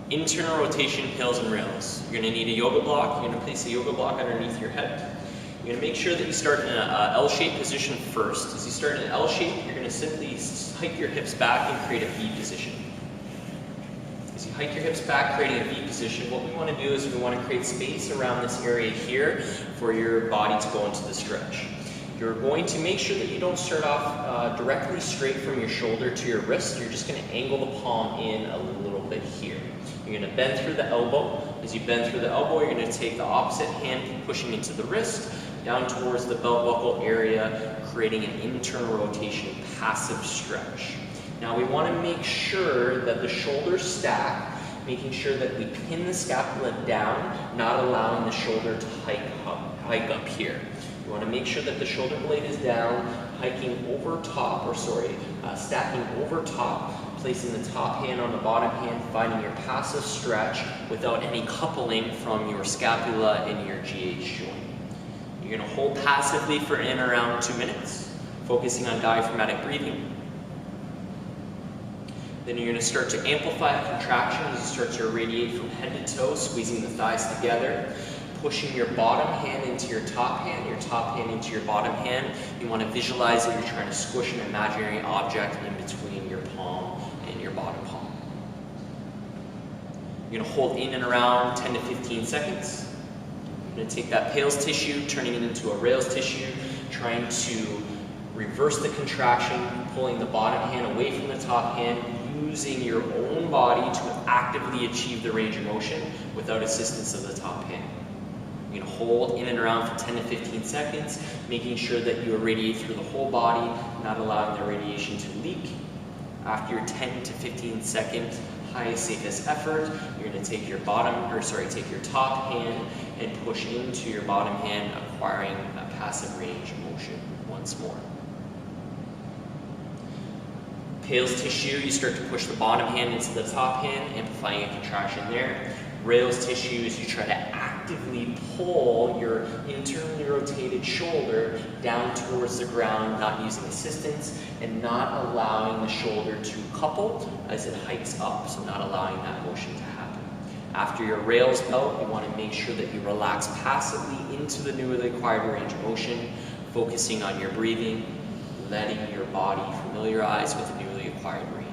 Internal rotation, PAILs and rails. You're going to need a yoga block. You're going to place a yoga block underneath your head. You're going to make sure that you start in an L-shaped position first. As you start in an L shape, you're going to simply hike your hips back and create a V position. As you hike your hips back, creating a V position, what we want to do is we want to create space around this area here for your body to go into the stretch. You're going to make sure that you don't start off directly straight from your shoulder to your wrist. You're just going to angle the palm in a little bit here. You're going to bend through the elbow. As you bend through the elbow, you're going to take the opposite hand pushing into the wrist, down towards the belt buckle area, creating an internal rotation passive stretch. Now we want to make sure that the shoulders stack, making sure that we pin the scapula down, not allowing the shoulder to hike up here. You want to make sure that the shoulder blade is down, hiking over top, stacking over top, placing the top hand on the bottom hand, finding your passive stretch without any coupling from your scapula and your GH joint. You're going to hold passively for in around 2 minutes, focusing on diaphragmatic breathing. Then you're going to start to amplify the contraction as you start to irradiate from head to toe, squeezing the thighs together, pushing your bottom hand into your top hand into your bottom hand. You want to visualize that you're trying to squish an imaginary object in between your palm and your bottom palm. You're going to hold in and around 10 to 15 seconds. You're going to take that PAILs tissue, turning it into a rails tissue, trying to reverse the contraction, pulling the bottom hand away from the top hand, using your own body to actively achieve the range of motion without assistance of the top hand. You're going to hold in and around for 10 to 15 seconds, making sure that you irradiate through the whole body, not allowing the radiation to leak. After your 10 to 15 second highest, safest effort, you're going to take your take your top hand and push into your bottom hand, acquiring a passive range of motion once more. PAILs tissue, you start to push the bottom hand into the top hand, amplifying a contraction there. Rails tissue is you try to actively pull your internally rotated shoulder down towards the ground, not using assistance, and not allowing the shoulder to couple as it hikes up, so not allowing that motion to happen. After your rails belt, you want to make sure that you relax passively into the newly acquired range of motion, focusing on your breathing, letting your body familiarize with the newly acquired range.